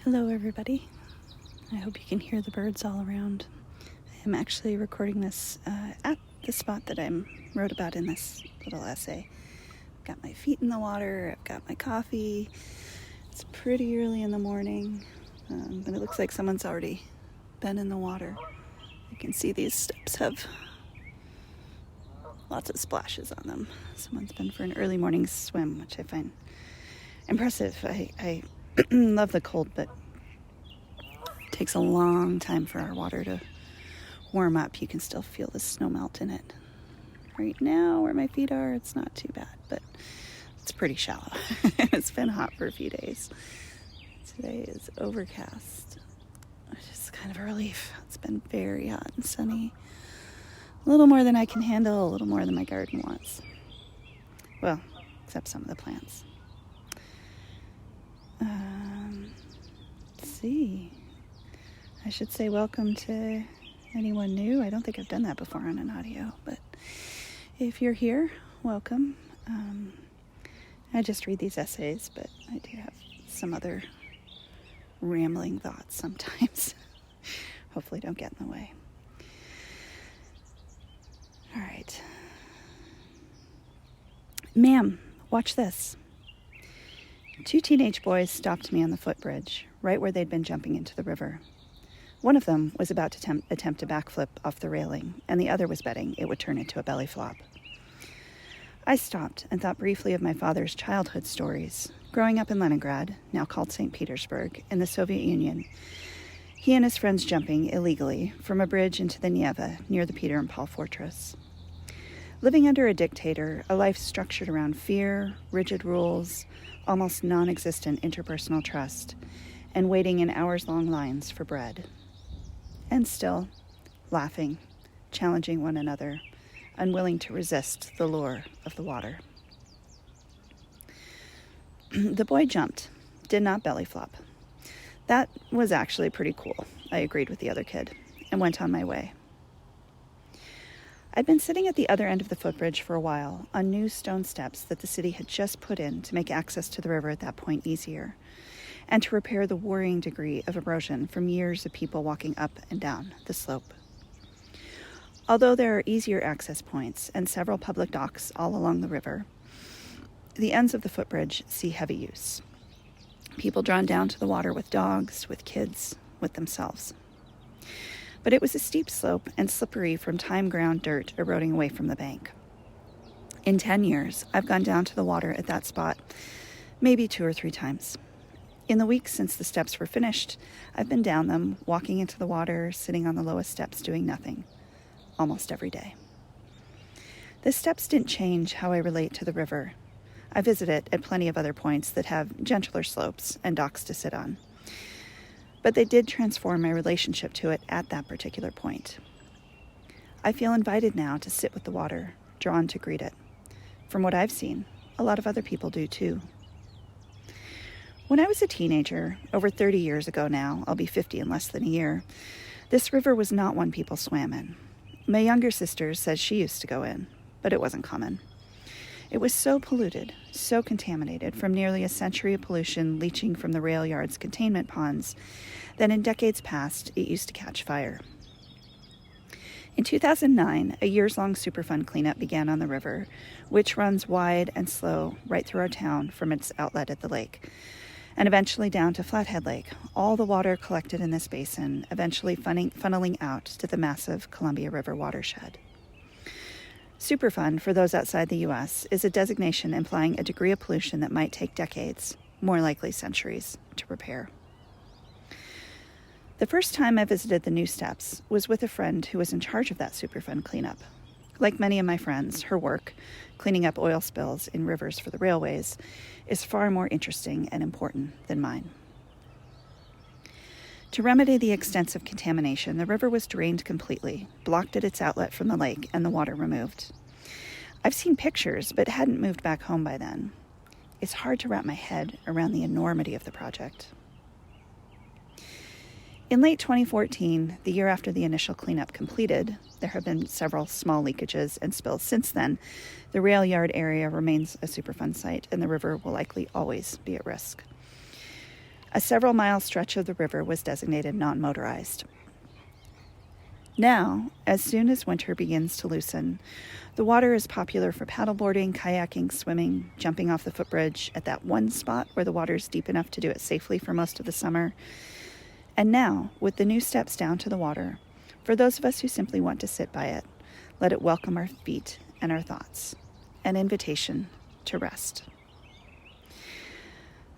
Hello everybody. I hope you can hear the birds all around. I am actually recording this at the spot that I wrote about in this little essay. I've got my feet in the water, I've got my coffee. It's pretty early in the morning, but it looks like someone's already been in the water. You can see these steps have lots of splashes on them. Someone's been for an early morning swim, which I find impressive. I love the cold, but it takes a long time for our water to warm up. You can still feel the snow melt in it. Right now, where my feet are, it's not too bad, but it's pretty shallow. It's been hot for a few days. Today is overcast, which is kind of a relief. It's been very hot and sunny. A little more than I can handle, a little more than my garden wants. Well, except some of the plants. Let's see. I should say welcome to anyone new. I don't think I've done that before on an audio, but if you're here, welcome. I just read these essays, but I do have some other rambling thoughts sometimes. Hopefully don't get in the way. All right. Ma'am, watch this. 2 teenage boys stopped me on the footbridge, right where they'd been jumping into the river. One of them was about to attempt a backflip off the railing, and the other was betting it would turn into a belly flop. I stopped and thought briefly of my father's childhood stories. Growing up in Leningrad, now called St. Petersburg, in the Soviet Union, he and his friends jumping illegally from a bridge into the Neva near the Peter and Paul fortress. Living under a dictator, a life structured around fear, rigid rules, almost nonexistent interpersonal trust, and waiting in hours-long lines for bread. And still, laughing, challenging one another, unwilling to resist the lure of the water. The boy jumped, did not belly flop. That was actually pretty cool, I agreed with the other kid, and went on my way. I'd been sitting at the other end of the footbridge for a while, on new stone steps that the city had just put in to make access to the river at that point easier, and to repair the worrying degree of erosion from years of people walking up and down the slope. Although there are easier access points and several public docks all along the river, the ends of the footbridge see heavy use. People drawn down to the water with dogs, with kids, with themselves. But it was a steep slope and slippery from time-ground dirt eroding away from the bank. In 10 years, I've gone down to the water at that spot maybe 2 or 3 times. In the weeks since the steps were finished, I've been down them, walking into the water, sitting on the lowest steps doing nothing, almost every day. The steps didn't change how I relate to the river. I visit it at plenty of other points that have gentler slopes and docks to sit on. But they did transform my relationship to it at that particular point. I feel invited now to sit with the water, drawn to greet it. From what I've seen, a lot of other people do too. When I was a teenager, over 30 years ago now, I'll be 50 in less than a year, this river was not one people swam in. My younger sister says she used to go in, but it wasn't common. It was so polluted, so contaminated from nearly a century of pollution leaching from the rail yard's containment ponds that in decades past it used to catch fire. In 2009, a years-long Superfund cleanup began on the river, which runs wide and slow right through our town from its outlet at the lake, and eventually down to Flathead Lake, all the water collected in this basin, eventually funneling out to the massive Columbia River watershed. Superfund, for those outside the U.S., is a designation implying a degree of pollution that might take decades, more likely centuries, to repair. The first time I visited the new steps was with a friend who was in charge of that Superfund cleanup. Like many of my friends, her work, cleaning up oil spills in rivers for the railways, is far more interesting and important than mine. To remedy the extensive contamination, the river was drained completely, blocked at its outlet from the lake, and the water removed. I've seen pictures, but hadn't moved back home by then. It's hard to wrap my head around the enormity of the project. In late 2014, the year after the initial cleanup completed, there have been several small leakages and spills since then. The rail yard area remains a Superfund site, and the river will likely always be at risk. A several-mile stretch of the river was designated non-motorized. Now, as soon as winter begins to loosen, the water is popular for paddleboarding, kayaking, swimming, jumping off the footbridge at that one spot where the water is deep enough to do it safely for most of the summer. And now, with the new steps down to the water, for those of us who simply want to sit by it, let it welcome our feet and our thoughts, an invitation to rest.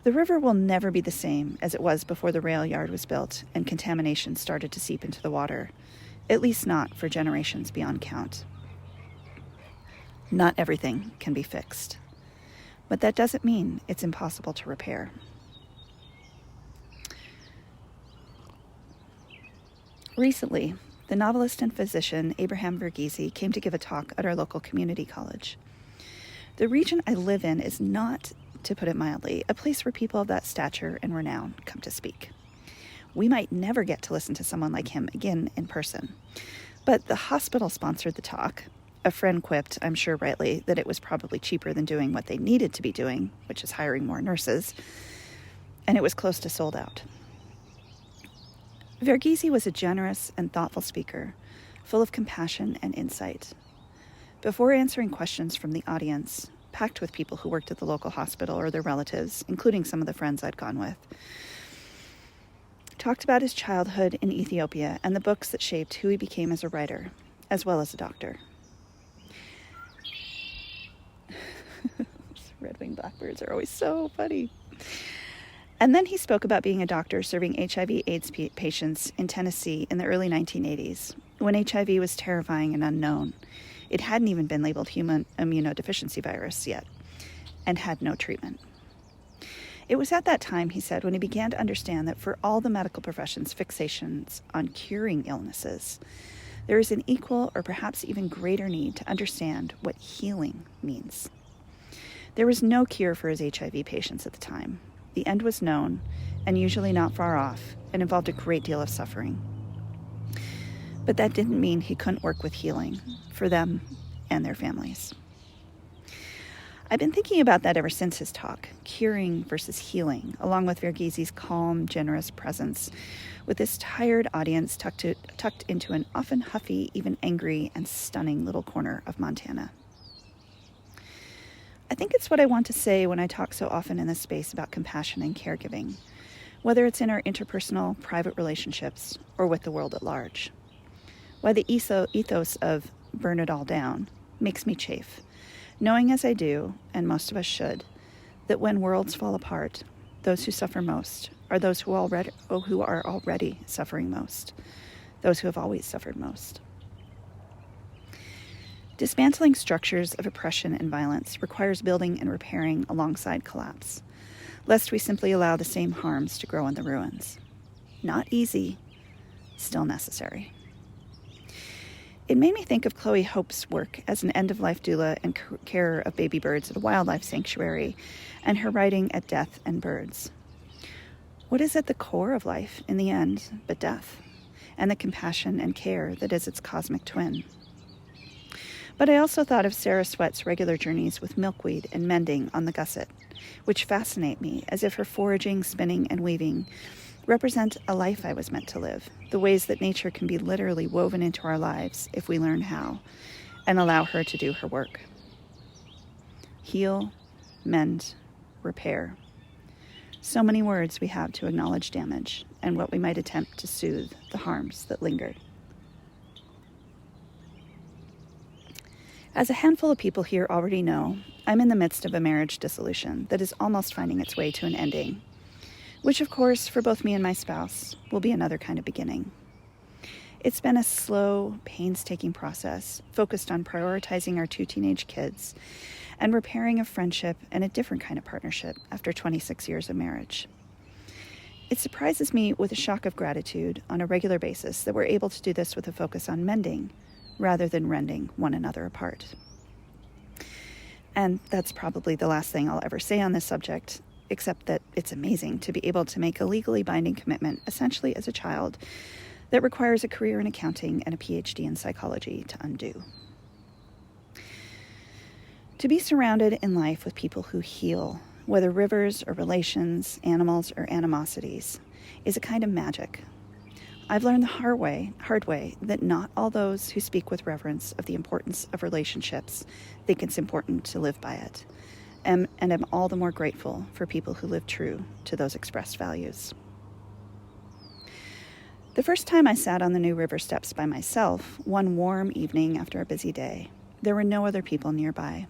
The river will never be the same as it was before the rail yard was built and contamination started to seep into the water, at least not for generations beyond count. Not everything can be fixed, but that doesn't mean it's impossible to repair. Recently, the novelist and physician Abraham Verghese came to give a talk at our local community college. The region I live in is not, to put it mildly, a place where people of that stature and renown come to speak. We might never get to listen to someone like him again in person. But the hospital sponsored the talk. A friend quipped, I'm sure rightly, that it was probably cheaper than doing what they needed to be doing, which is hiring more nurses, and it was close to sold out. Verghese was a generous and thoughtful speaker, full of compassion and insight. Before answering questions from the audience, packed with people who worked at the local hospital or their relatives, including some of the friends I'd gone with, talked about his childhood in Ethiopia and the books that shaped who he became as a writer, as well as a doctor. Red-winged blackbirds are always so funny. And then he spoke about being a doctor serving HIV/AIDS patients in Tennessee in the early 1980s, when HIV was terrifying and unknown. It hadn't even been labeled human immunodeficiency virus yet, and had no treatment. It was at that time, he said, when he began to understand that for all the medical profession's fixations on curing illnesses, there is an equal or perhaps even greater need to understand what healing means. There was no cure for his HIV patients at the time. The end was known, and usually not far off, and involved a great deal of suffering. But that didn't mean he couldn't work with healing for them and their families. I've been thinking about that ever since his talk, curing versus healing, along with Verghese's calm, generous presence, with this tired audience tucked into an often huffy, even angry, and stunning little corner of Montana. I think it's what I want to say when I talk so often in this space about compassion and caregiving, whether it's in our interpersonal, private relationships or with the world at large. Why the ethos of burn it all down makes me chafe, knowing as I do, and most of us should, that when worlds fall apart, those who suffer most are those who are already suffering most, those who have always suffered most. Dismantling structures of oppression and violence requires building and repairing alongside collapse, lest we simply allow the same harms to grow in the ruins. Not easy, still necessary. It made me think of Chloe Hope's work as an end-of-life doula and carer of baby birds at a wildlife sanctuary, and her writing at Death and Birds. What is at the core of life, in the end, but death, and the compassion and care that is its cosmic twin? But I also thought of Sarah Sweat's regular journeys with milkweed and mending on the gusset, which fascinate me as if her foraging, spinning, and weaving represent a life I was meant to live, the ways that nature can be literally woven into our lives if we learn how, and allow her to do her work. Heal, mend, repair. So many words we have to acknowledge damage and what we might attempt to soothe the harms that lingered. As a handful of people here already know, I'm in the midst of a marriage dissolution that is almost finding its way to an ending, which of course, for both me and my spouse, will be another kind of beginning. It's been a slow, painstaking process focused on prioritizing our 2 teenage kids and repairing a friendship and a different kind of partnership after 26 years of marriage. It surprises me with a shock of gratitude on a regular basis that we're able to do this with a focus on mending rather than rending one another apart. And that's probably the last thing I'll ever say on this subject, except that it's amazing to be able to make a legally binding commitment, essentially as a child, that requires a career in accounting and a PhD in psychology to undo. To be surrounded in life with people who heal whether rivers or relations, animals or animosities, is a kind of magic. I've learned the hard way that not all those who speak with reverence of the importance of relationships think it's important to live by it, and am all the more grateful for people who live true to those expressed values. The first time I sat on the new river steps by myself, one warm evening after a busy day, there were no other people nearby.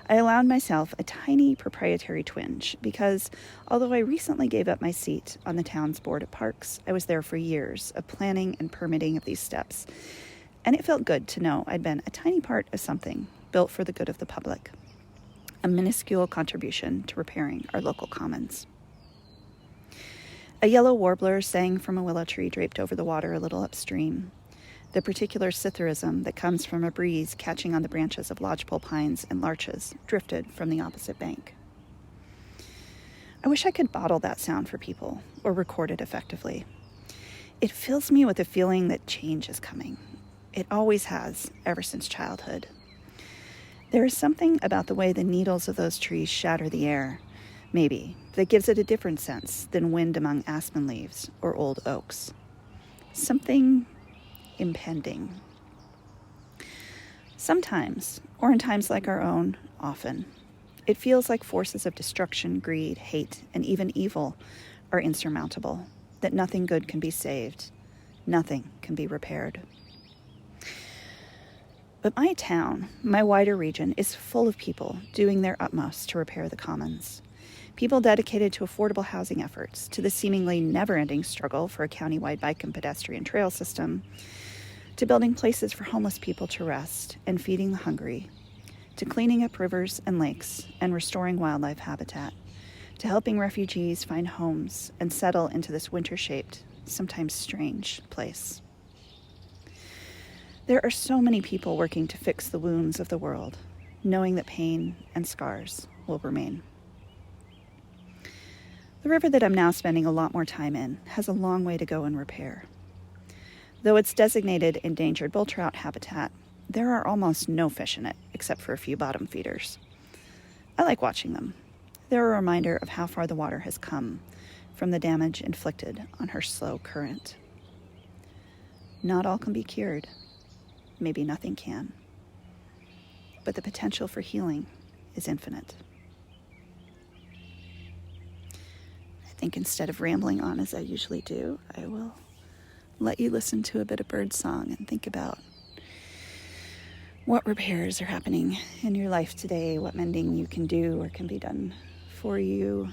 I allowed myself a tiny proprietary twinge because, although I recently gave up my seat on the town's board of parks, I was there for years of planning and permitting of these steps, and it felt good to know I'd been a tiny part of something built for the good of the public, a minuscule contribution to repairing our local commons. A yellow warbler sang from a willow tree draped over the water a little upstream, the particular citharism that comes from a breeze catching on the branches of lodgepole pines and larches drifted from the opposite bank. I wish I could bottle that sound for people or record it effectively. It fills me with a feeling that change is coming. It always has, ever since childhood. There is something about the way the needles of those trees shatter the air, maybe, that gives it a different sense than wind among aspen leaves or old oaks. Something impending. Sometimes, or in times like our own, often, it feels like forces of destruction, greed, hate, and even evil are insurmountable, that nothing good can be saved, nothing can be repaired. But my town, my wider region, is full of people doing their utmost to repair the commons. People dedicated to affordable housing efforts, to the seemingly never-ending struggle for a county-wide bike and pedestrian trail system, to building places for homeless people to rest and feeding the hungry, to cleaning up rivers and lakes and restoring wildlife habitat, to helping refugees find homes and settle into this winter-shaped, sometimes strange place. There are so many people working to fix the wounds of the world, knowing that pain and scars will remain. The river that I'm now spending a lot more time in has a long way to go in repair. Though it's designated endangered bull trout habitat, there are almost no fish in it, except for a few bottom feeders. I like watching them. They're a reminder of how far the water has come from the damage inflicted on her slow current. Not all can be cured. Maybe nothing can. But the potential for healing is infinite. I think instead of rambling on as I usually do, I will let you listen to a bit of bird song and think about what repairs are happening in your life today, what mending you can do or can be done for you.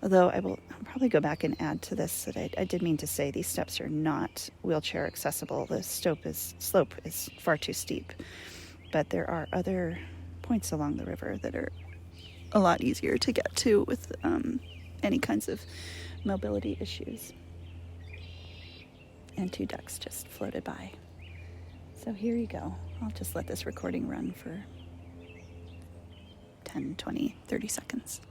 Although I'll probably go back and add to this that I did mean to say these steps are not wheelchair accessible. The slope is far too steep. But there are other points along the river that are a lot easier to get to with any kinds of mobility issues. And 2 ducks just floated by. So here you go. I'll just let this recording run for 10, 20, 30 seconds.